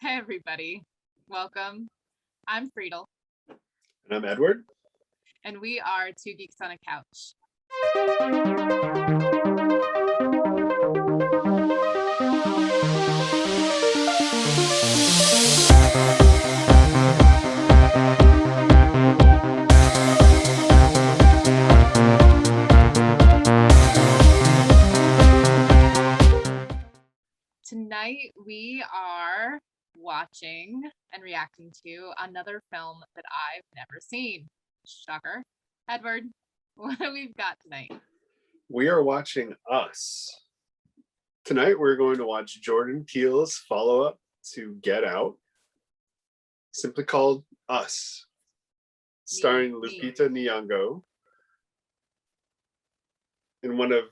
Hey, everybody. Welcome. I'm Friedel, And I'm Edward. and we are two geeks on a couch. Tonight, we are watching and reacting to another film that I've never seen. Shocker. Edward, what do we've got tonight? We are watching Us. Tonight we're going to watch Jordan Peele's follow-up to Get Out, simply called Us, starring Lupita Nyong'o in one of,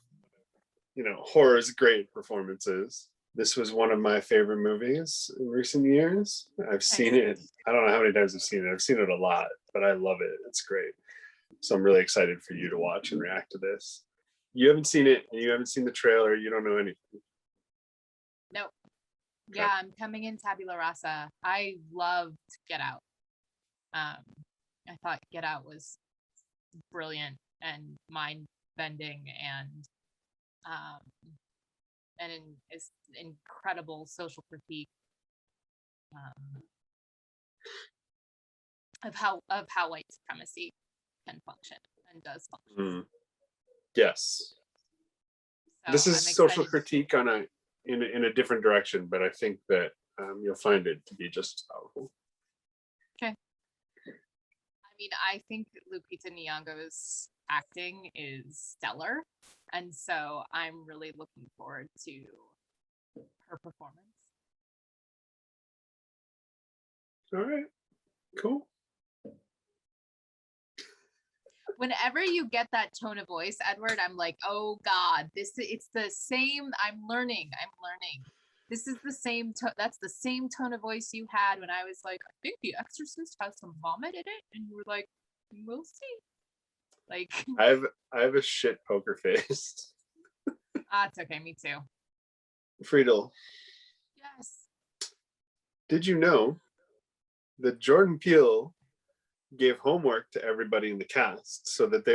horror's great performances. This was one of my favorite movies in recent years. I've seen it. I don't know how many times I've seen it. I've seen it a lot, but I love it. It's great. So I'm really excited for you to watch and react to this. You haven't seen it, and you haven't seen the trailer. You don't know anything. Nope. Okay. Yeah, I'm coming in tabula rasa. I loved Get Out. I thought Get Out was brilliant and mind-bending and is incredible social critique of how white supremacy can function and does function. Yes. So this is social critique on in a different direction, but I think that you'll find it to be just as powerful. Okay. I mean, I think Lupita Nyong'o's acting is stellar, and so I'm really looking forward to her performance. All right. Cool. Whenever you get that tone of voice, Edward, I'm like, oh God, it's the same. I'm learning. This is the same that's the same tone of voice you had when I was like, I think The Exorcist has some vomit in it, and you were like, we'll see. Like, I have a shit poker face. It's okay, me too. Friedel. Yes. Did you know that Jordan Peele gave homework to everybody in the cast so they'd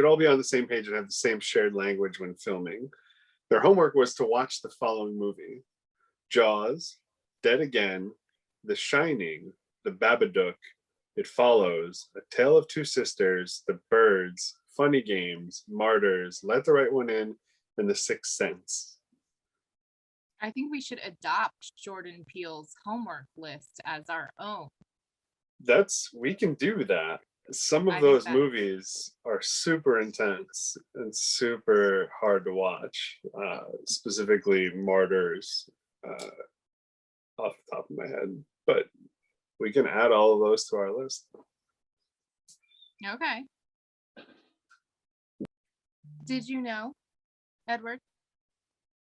all be on the same page and have the same shared language when filming? Their homework was to watch the following movie: Jaws, Dead Again, The Shining, The Babadook, It Follows, A Tale of Two Sisters, The Birds, Funny Games, Martyrs, Let the Right One In, and The Sixth Sense. I think we should adopt Jordan Peele's homework list as our own. We can do that. Some of those movies are super intense and super hard to watch, specifically Martyrs, off the top of my head. But we can add all of those to our list. Okay. Did you know, Edward,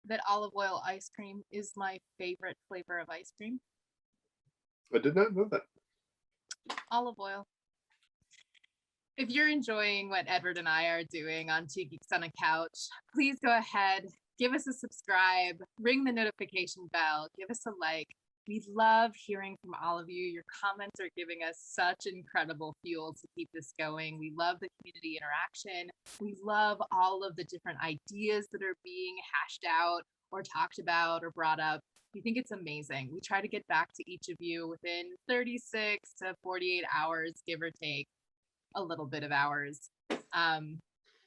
that olive oil ice cream is my favorite flavor of ice cream? I did not know that. Olive oil. If you're enjoying what Edward and I are doing on Two Geeks on a Couch, please go ahead, give us a subscribe, ring the notification bell, give us a like. We love hearing from all of you. Your comments are giving us such incredible fuel to keep this going. We love the community interaction. We love all of the different ideas that are being hashed out or talked about or brought up. We think it's amazing. We try to get back to each of you within 36 to 48 hours, give or take a little bit of hours.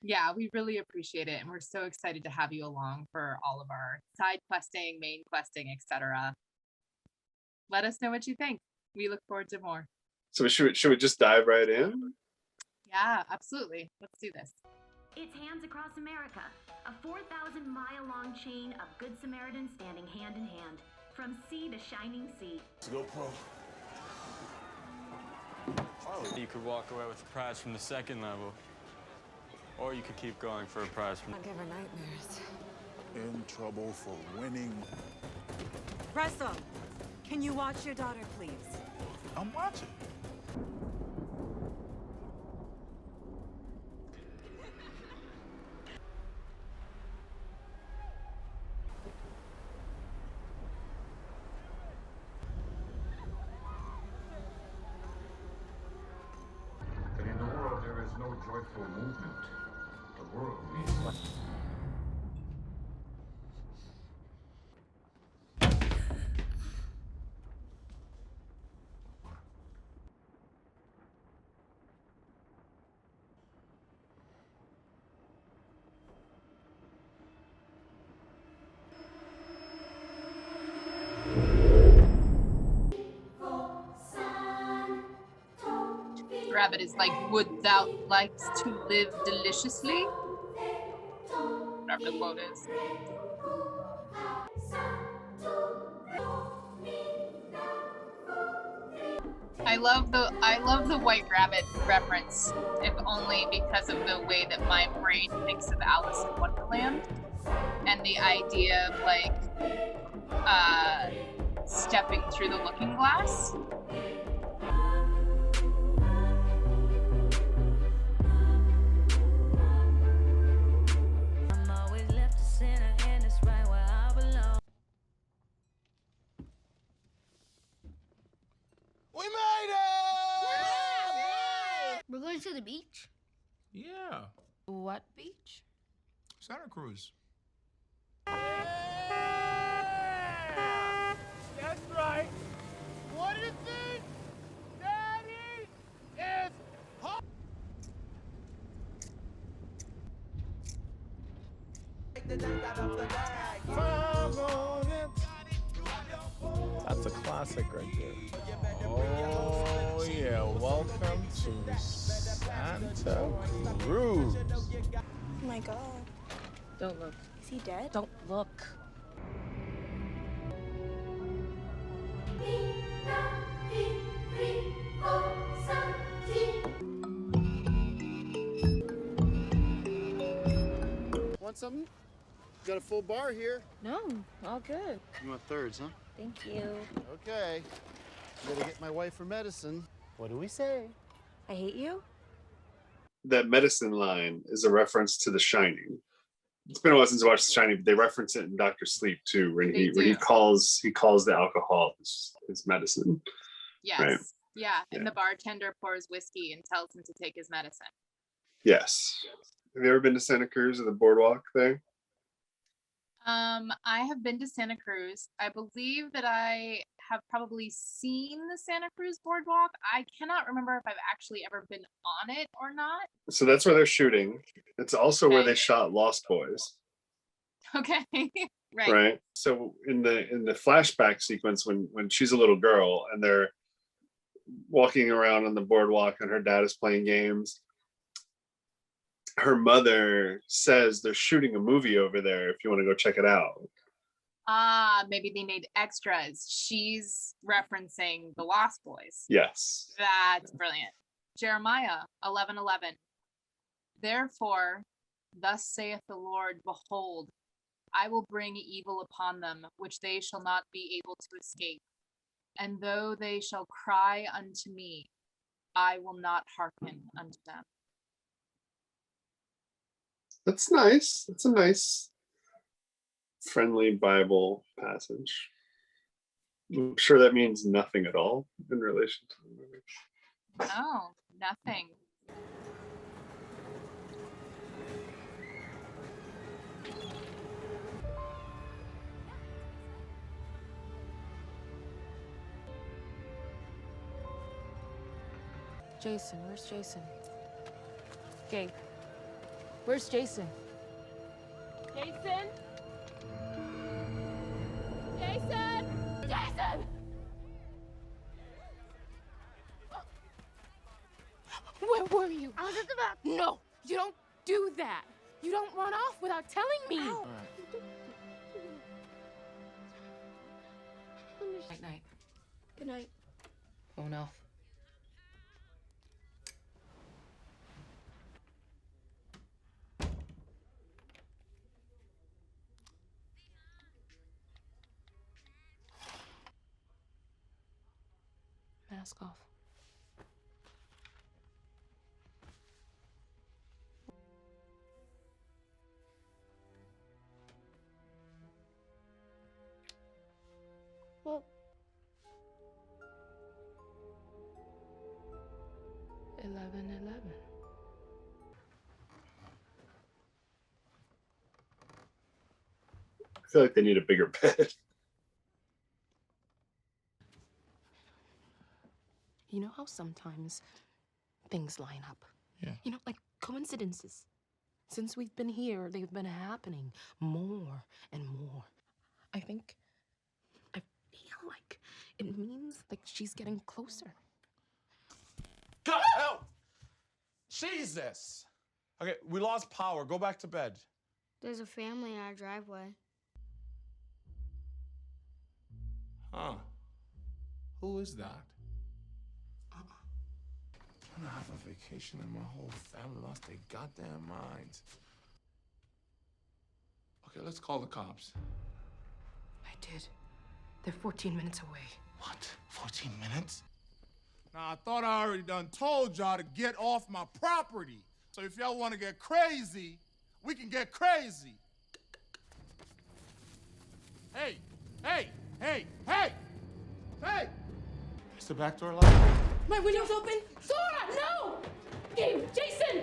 Yeah, we really appreciate it. And we're so excited to have you along for all of our side questing, main questing, etc. Let us know what you think. We look forward to more. So should we just dive right in? Yeah, absolutely. Let's do this. It's Hands Across America, a 4,000-mile-long chain of Good Samaritans standing hand in hand, from sea to shining sea. Let's go, pro. Oh, you could walk away with a prize from the second level, or you could keep going for a prize from... I'll give her nightmares. In trouble for winning. Russell, can you watch your daughter, please? I'm watching. joyful movement. The world needs life. Rabbit is like, would thou likes to live deliciously? Whatever the quote is. I love the White Rabbit reference, if only because of the way that my brain thinks of Alice in Wonderland and the idea of like stepping through the looking glass. We made it! We're going to the beach? Yeah, What beach? Santa Cruz. That's right. What is it? Daddy is home. That's a classic right there. Oh yeah, welcome to Santa Cruz. Oh my god. Don't look. Is he dead? Don't look. Want something? Got a full bar here. No, all good. You want thirds, huh? Thank you. Okay. Gotta get my wife her medicine. What do we say? I hate you? That medicine line is a reference to The Shining. It's been a while since I watched The Shining, but they reference it in Doctor Sleep too, when he calls the alcohol his medicine. Yes. Right. Yeah. And the bartender pours whiskey and tells him to take his medicine. Yes. Have you ever been to Santa Cruz or the boardwalk thing? I have been to Santa Cruz. I believe that I have probably seen the Santa Cruz boardwalk. I cannot remember if I've actually ever been on it or not. So that's where they're shooting. It's also where Okay. they shot Lost Boys. Okay. Right. Right. So in the flashback sequence when she's a little girl and they're walking around on the boardwalk and her dad is playing games, her mother says they're shooting a movie over there if you want to go check it out. Maybe they made extras. She's referencing the Lost Boys. Yes. That's brilliant. Jeremiah 11:11. Therefore, thus saith the Lord, behold, I will bring evil upon them, which they shall not be able to escape. And though they shall cry unto me, I will not hearken unto them. That's nice. That's a nice, friendly Bible passage. I'm sure that means nothing at all in relation to the movie. No, nothing. Jason, where's Jason? Gabe, where's Jason? Jason? Jason! Jason! Where were you? I was at the back. No, you don't do that. You don't run off without telling me. Ow. Night night. Good night. Phone off. Mask off. Well, 11:11. feel like they need a bigger bed. You know how sometimes things line up? Yeah. You know, like coincidences. Since we've been here, they've been happening more and more. I feel like it means like she's getting closer. God help! Jesus! Okay, we lost power. Go back to bed. There's a family in our driveway. Huh. Who is that? I'm gonna have a vacation and my whole family lost their goddamn minds. Okay, let's call the cops. I did. They're 14 minutes away. What? 14 minutes? Now, I thought I already done told y'all to get off my property. So if y'all want to get crazy, we can get crazy. Hey, hey, hey, hey, hey! Is the back door locked? My window's open. Sora, no! Gabe, Jason!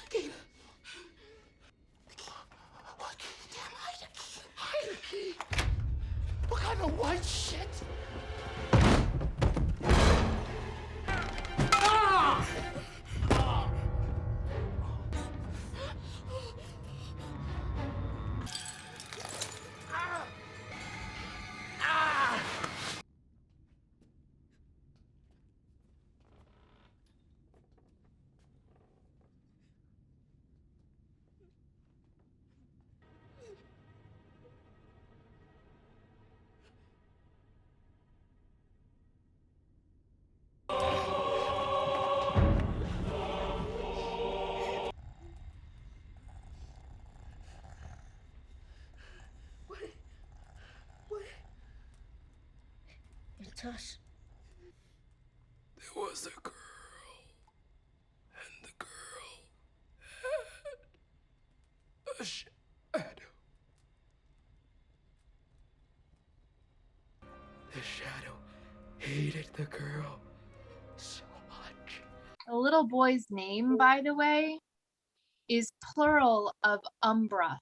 Gabe. What? Damn Heidecker. What kind of white shit? It's us. There was a girl, and the girl had a shadow. The shadow hated the girl so much. The little boy's name, by the way, is plural of umbra.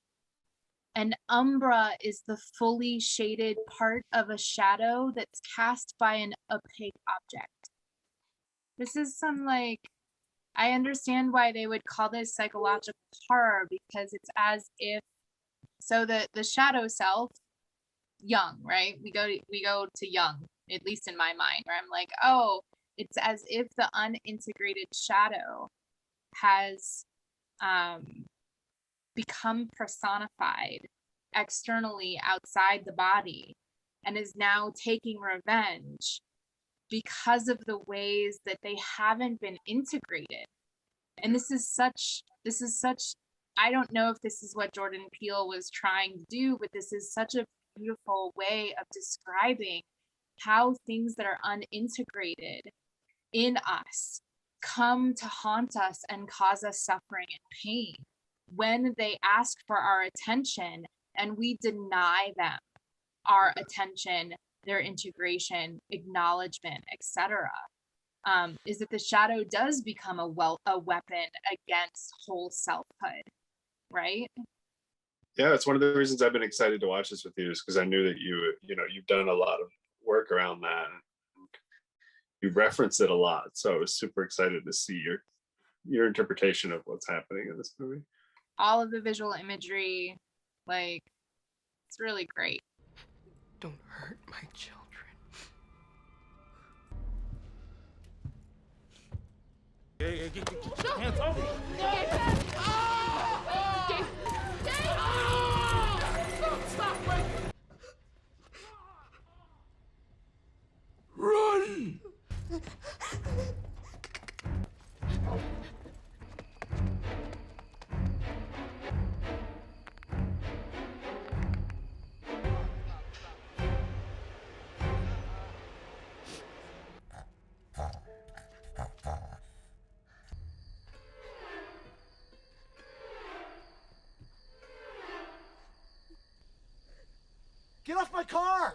And umbra is the fully shaded part of a shadow that's cast by an opaque object. This is some like, I understand why they would call this psychological horror, because it's as if, so the shadow self, young, right? We go to young, at least in my mind, where I'm like, oh, it's as if the unintegrated shadow has become personified externally outside the body and is now taking revenge because of the ways that they haven't been integrated. And this is such, I don't know if this is what Jordan Peele was trying to do, but this is such a beautiful way of describing how things that are unintegrated in us come to haunt us and cause us suffering and pain when they ask for our attention and we deny them our attention, their integration, acknowledgement, etc. Is that the shadow does become a weapon against whole selfhood, right? Yeah, it's one of the reasons I've been excited to watch this with you, is because I knew that you've done a lot of work around that. You reference it a lot, so I was super excited to see your interpretation of what's happening in this movie. All of the visual imagery, like, it's really great. Don't hurt my children. Get your hands off me. Stop, wait. Run! off my car!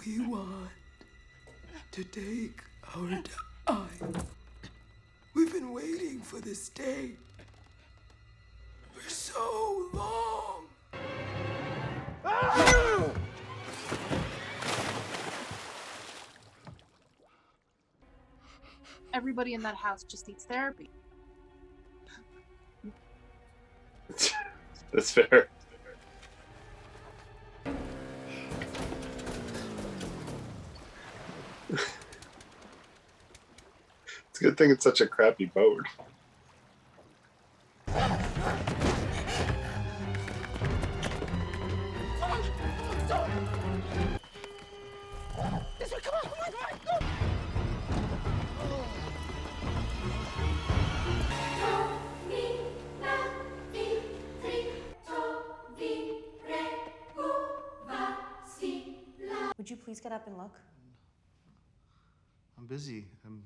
We want to take our time. We've been waiting for this day for so long. Everybody in that house just needs therapy. That's fair. It's a good thing it's such a crappy boat. This way, come on, come on, come on, go! Would you please get up and look? I'm busy. I'm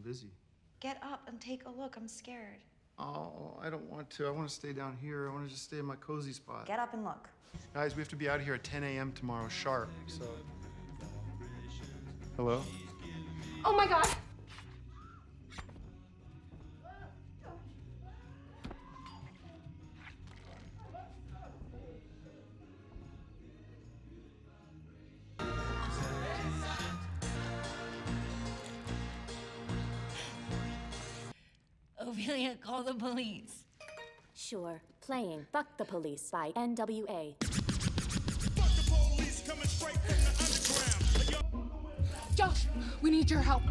busy. Get up and take a look. I'm scared. Oh, I don't want to. I want to stay down here. I want to just stay in my cozy spot. Get up and look. Guys, we have to be out here at 10 a.m. tomorrow sharp, so... Hello? Oh my God! Ophelia, call the police. Sure. Playing Fuck the Police by NWA. Josh, we need your help.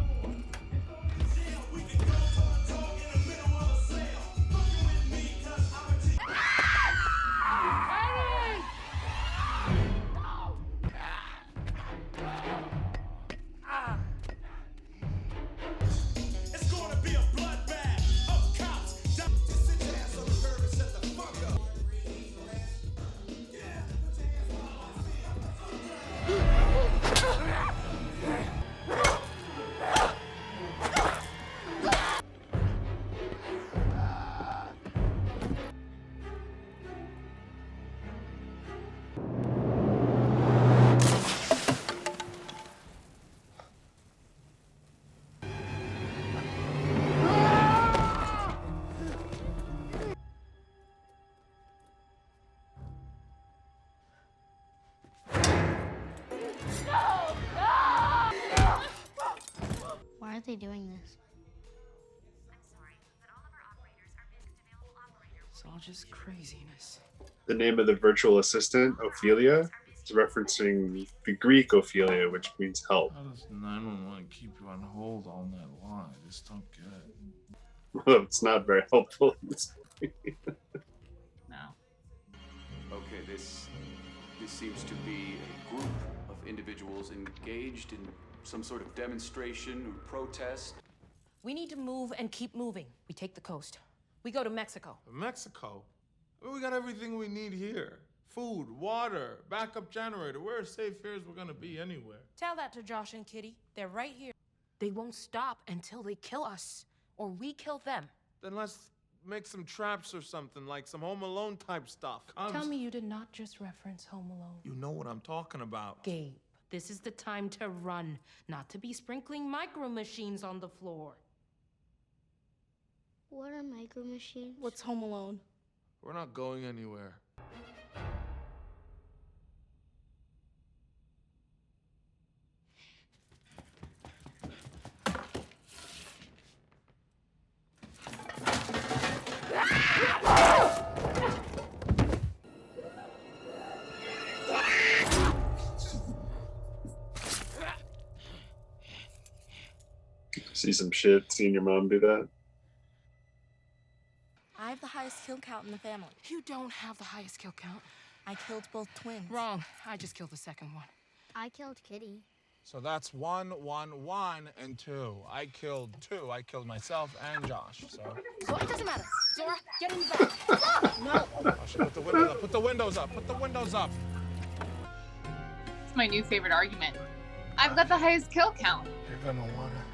Why are they doing this? It's all just craziness. The name of the virtual assistant, Ophelia, is referencing the Greek Ophelia, which means help. How does 911 keep you on hold all night long? I just don't get it. Well, it's not very helpful in this movie. No. Okay, this seems to be a group of individuals engaged in some sort of demonstration or protest. We need to move and keep moving. We take the coast. We go to Mexico. Mexico? I mean, we got everything we need here. Food, water, backup generator. We're as safe here as we're gonna be anywhere. Tell that to Josh and Kitty. They're right here. They won't stop until they kill us, or we kill them. Then let's make some traps or something, like some Home Alone type stuff. Tell me you did not just reference Home Alone. You know what I'm talking about. Gabe, this is the time to run, not to be sprinkling micro machines on the floor. What are micro machines? What's Home Alone? We're not going anywhere. See some shit, seeing your mom do that. I have the highest kill count in the family. You don't have the highest kill count. I killed both twins. Wrong. I just killed the second one. I killed Kitty. So that's 1, 1, 1, and 2. I killed 2. I killed myself and Josh, so... So it doesn't matter. Zora, get in the back. No. I should put the windows up. Put the windows up. Put the windows up. It's my new favorite argument. I've got the highest kill count. You're gonna wanna...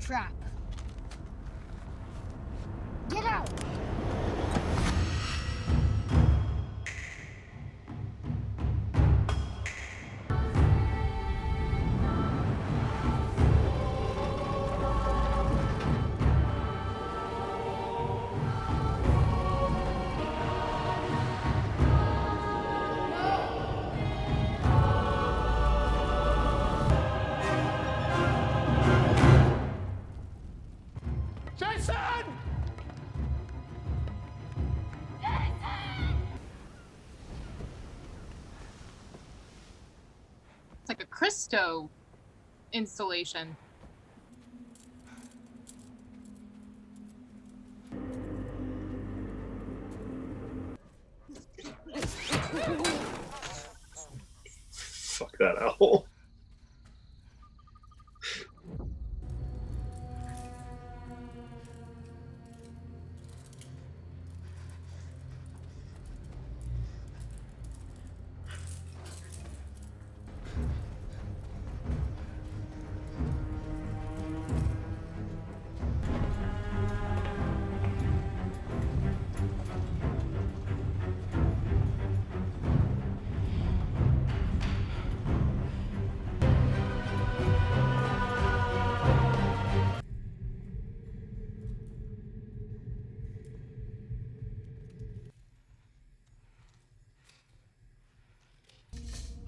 trap. Get out! Jason! It's like a Christo installation. Fuck that owl.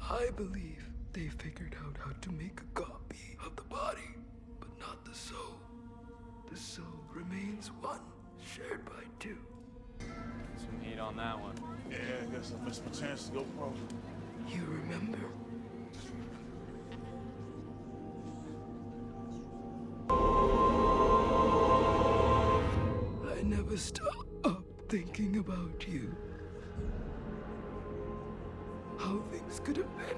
I believe they figured out how to make a copy of the body, but not the soul. The soul remains one, shared by two. Some heat on that one. Yeah, I guess I missed my chance to go pro. You remember? I never stop thinking about you. How things could have been.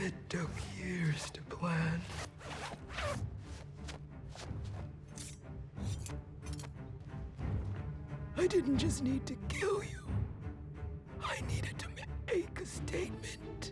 It took years to plan. I didn't just need to kill you. I needed to make a statement.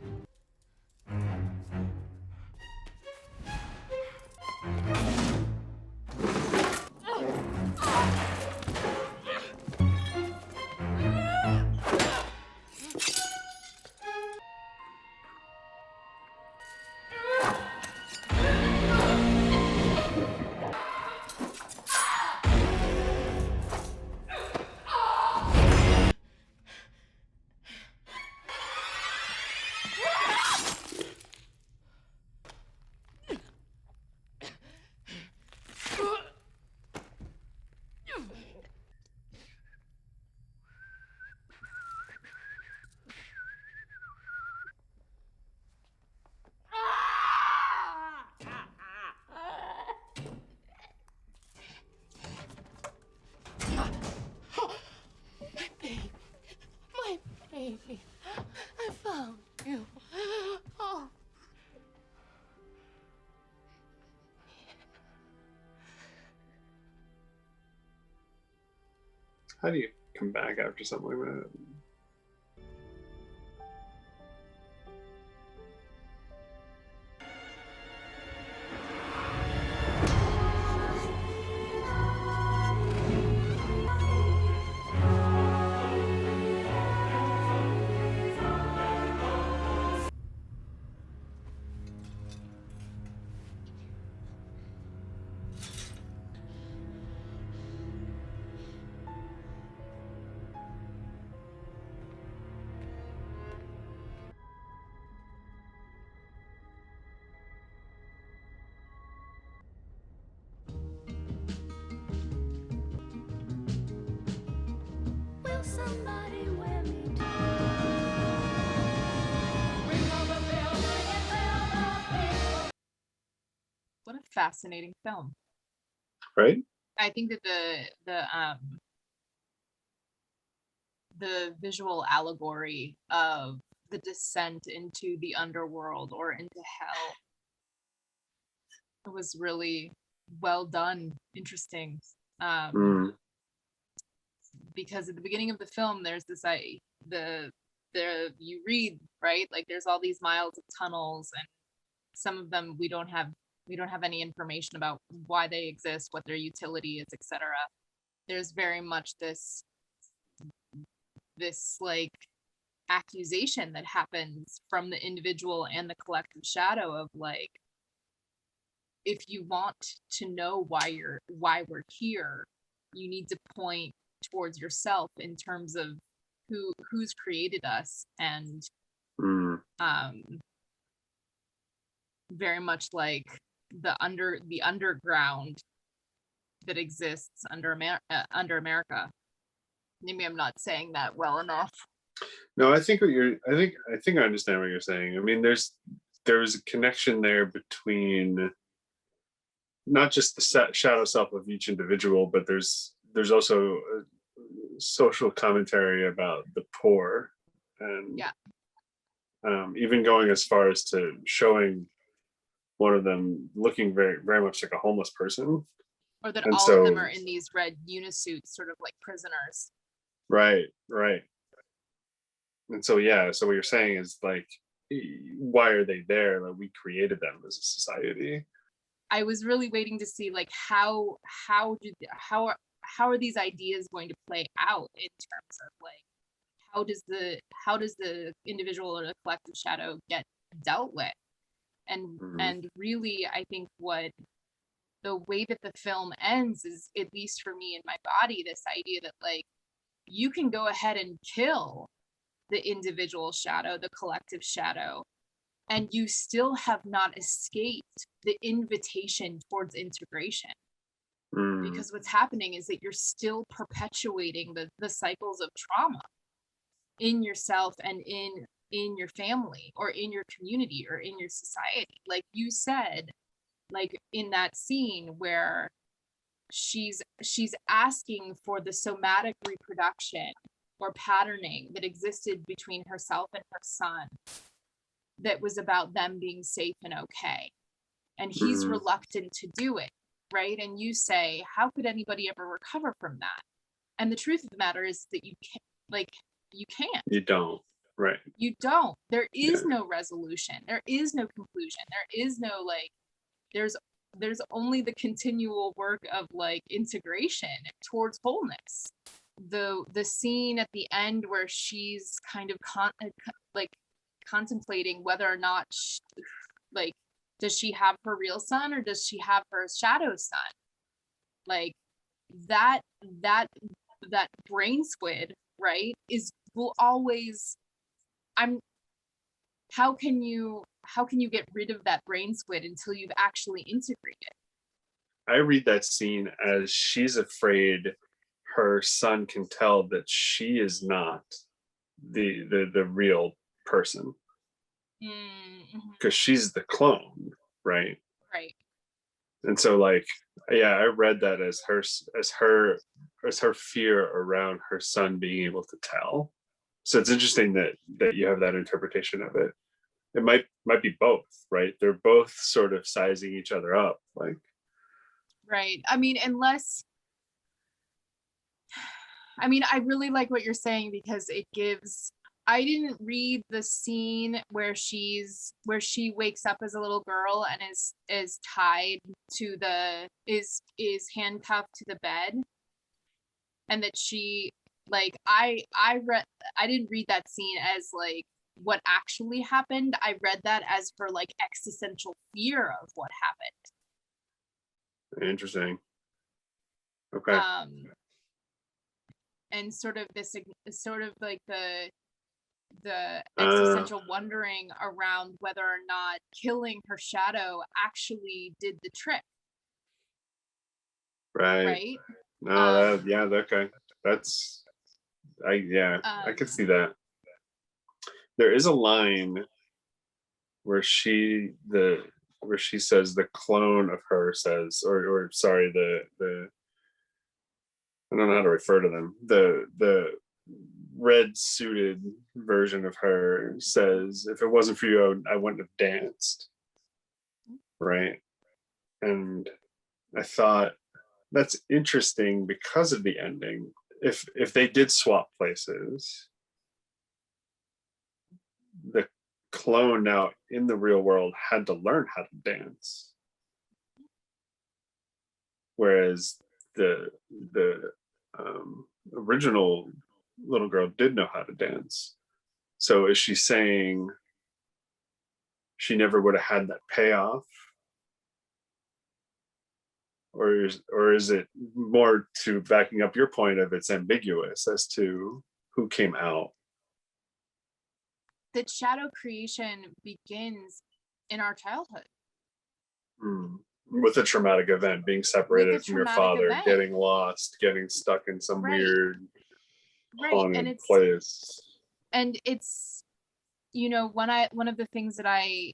My baby. I found you. Oh. How do you come back after something like that? Will somebody wear me down? What a fascinating film. Right? I think that the visual allegory of the descent into the underworld or into hell was really well done, interesting. Because at the beginning of the film, there's this you read, right? Like there's all these miles of tunnels, and some of them we don't have We don't have any information about why they exist, what their utility is, etc. There's very much this like accusation that happens from the individual and the collective shadow of like, if you want to know why we're here, you need to point towards yourself in terms of who's created us, and very much like the underground that exists under America. Maybe I'm not saying that well enough. No, I think I understand what you're saying. I mean, there's a connection there between not just the shadow self of each individual, but there's also a social commentary about the poor, and even going as far as to showing one of them looking very, very much like a homeless person, or that all of them are in these red unisuits, sort of like prisoners. Right. And so so what you're saying is like, why are they there? Like, we created them as a society. I was really waiting to see like how are these ideas going to play out in terms of like how does the individual or the collective shadow get dealt with, and really I think what the way that the film ends is, at least for me in my body, this idea that like you can go ahead and kill the individual shadow, the collective shadow, and you still have not escaped the invitation towards integration. Because what's happening is that you're still perpetuating the cycles of trauma in yourself and in your family or in your community or in your society. Like you said, like in that scene where she's asking for the somatic reproduction or patterning that existed between herself and her son, that was about them being safe and okay, and he's reluctant to do it, right? And you say, how could anybody ever recover from that? And the truth of the matter is that you can't. You don't. Right. You don't. There is no resolution. There is no conclusion. There is no like, there's only the continual work of like integration towards wholeness. The scene at the end where she's kind of contemplating whether or not does she have her real son or does she have her shadow son? Like that brain squid, right, will always, how can you get rid of that brain squid until you've actually integrated? I read that scene as she's afraid her son can tell that she is not the real person, because she's the clone, right? And so like, I read that as her fear around her son being able to tell. So it's interesting that you have that interpretation of it. It might be both, right? They're both sort of sizing each other up, like. Right. I mean, I really like what you're saying, because it gives, I didn't read the scene where she wakes up as a little girl and is tied to is handcuffed to the bed, and that she, like, I didn't read that scene as like what actually happened. I read that as her like existential fear of what happened. Interesting. Okay. And sort of this, sort of like the existential wondering around whether or not killing her shadow actually did the trick. Right. No, okay. That's, I could see that. There is a line where she says the clone of her says, or sorry, the I don't know how to refer to them. The red suited version of her says, if it wasn't for you, I wouldn't have danced. Right. And I thought that's interesting because of the ending. If they did swap places, the clone now in the real world had to learn how to dance. whereas the original little girl did know how to dance. So is she saying she never would have had that payoff? Or is it more to backing up your point of it's ambiguous as to who came out? That shadow creation begins in our childhood. With a traumatic event, being separated from your father, event. getting lost, getting stuck in some weird haunted place. And it's, you know, one of the things that I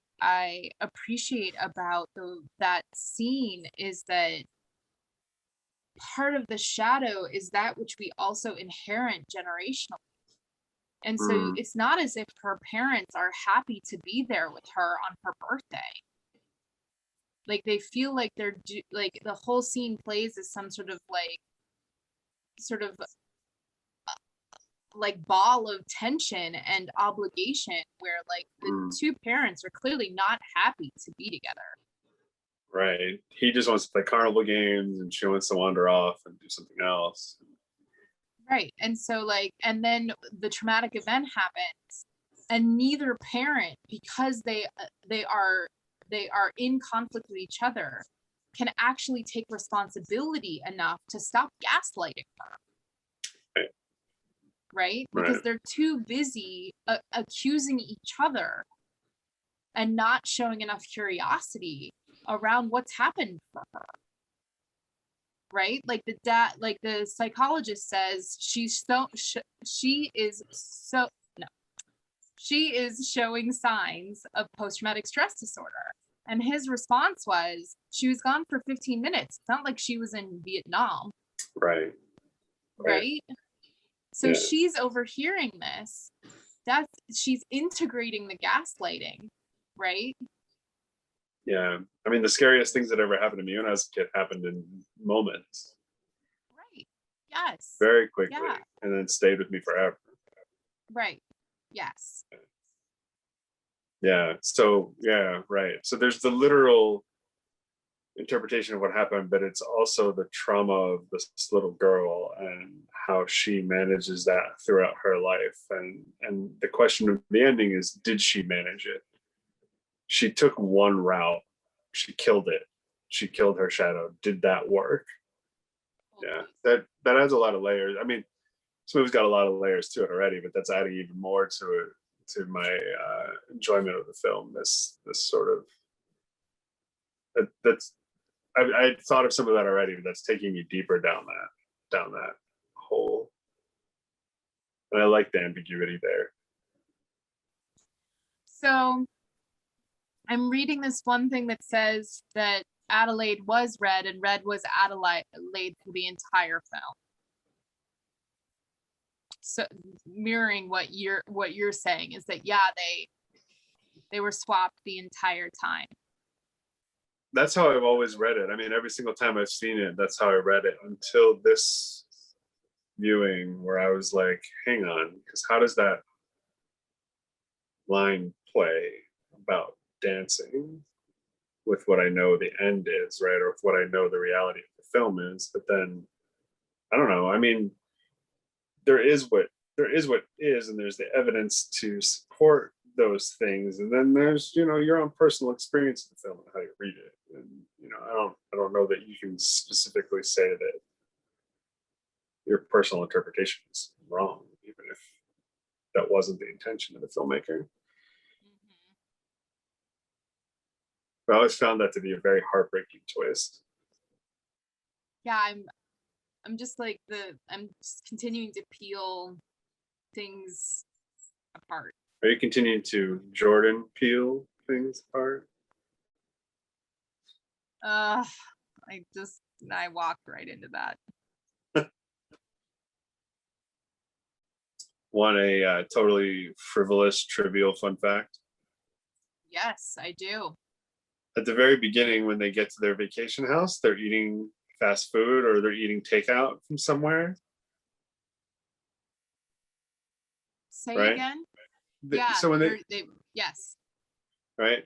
appreciate about that scene is that part of the shadow is that which we also inherit generationally. And so it's not as if her parents are happy to be there with her on her birthday. Like they feel like like the whole scene plays as some sort of like ball of tension and obligation where like the two parents are clearly not happy to be together. Right. He just wants to play carnival games and she wants to wander off and do something else. Right. And so like, and then the traumatic event happens and neither parent, because they are in conflict with each other, can actually take responsibility enough to stop gaslighting her. Right? Because they're too busy accusing each other and not showing enough curiosity around what's happened for her. Right? Like the psychologist says she is showing signs of post-traumatic stress disorder. And his response was, she was gone for 15 minutes. It's not like she was in Vietnam. Right. So she's overhearing this. She's integrating the gaslighting, right? Yeah. I mean, the scariest things that ever happened to me when I was a kid happened in moments. Right. Yes. Very quickly. Yeah. And then stayed with me forever. Right. Yes. Yeah. So, yeah, right. So there's the literal interpretation of what happened, but it's also the trauma of this little girl and how she manages that throughout her life. And the question of the ending is, did she manage it? She took one route. She killed it. She killed her shadow. Did that work? Yeah. That adds a lot of layers. I mean, this movie's got a lot of layers to it already, but that's adding even more to it, to my enjoyment of the film. This sort of I thought of some of that already, but that's taking you deeper down that hole. And I like the ambiguity there. So I'm reading this one thing that says that Adelaide was Red and Red was Adelaide for the entire film. So mirroring what you're saying is that they were swapped the entire time. That's how I've always read it. I mean, every single time I've seen it, that's how I read it until this viewing where I was like, hang on, because how does that line play about dancing with what I know the end is, right? Or with what I know the reality of the film is. But then, I don't know. I mean, there is what is, and there's the evidence to support those things, and then there's your own personal experience of the film and how you read it. And I don't know that you can specifically say that your personal interpretation is wrong, even if that wasn't the intention of the filmmaker. But I always found that to be a very heartbreaking twist. Yeah, I'm just like I'm just continuing to peel things apart. Are you continuing to Jordan Peele things apart? I walked right into that. Want a totally frivolous, trivial fun fact? Yes, I do. At the very beginning, when they get to their vacation house, they're eating fast food or they're eating takeout from somewhere. Say it again. Yeah. So when yes. Right.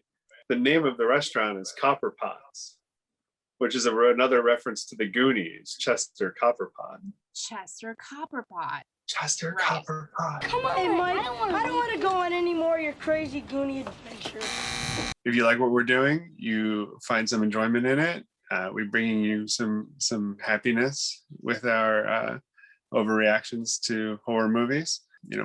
The name of the restaurant is Copper Pots, which is another reference to the Goonies, Chester Copperpot. Chester Copperpot. Chester Right. Copperpot. Come on, hey, Mike. I don't want to go on any more of your crazy Goonie adventures. If you like what we're doing, you find some enjoyment in it. We're bringing you some happiness with our overreactions to horror movies.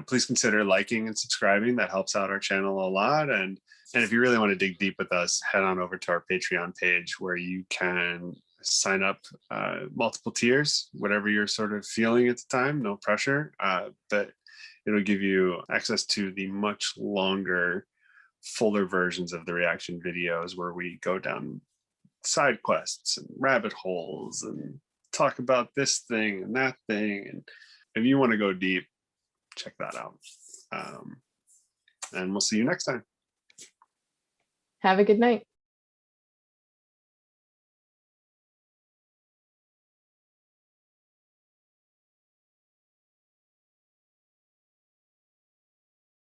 Please consider liking and subscribing. That helps out our channel a lot. And if you really want to dig deep with us, head on over to our Patreon page where you can sign up multiple tiers, whatever you're sort of feeling at the time, no pressure. But it'll give you access to the much longer, fuller versions of the reaction videos where we go down side quests and rabbit holes and talk about this thing and that thing. And if you want to go deep, check that out. And we'll see you next time. Have a good night.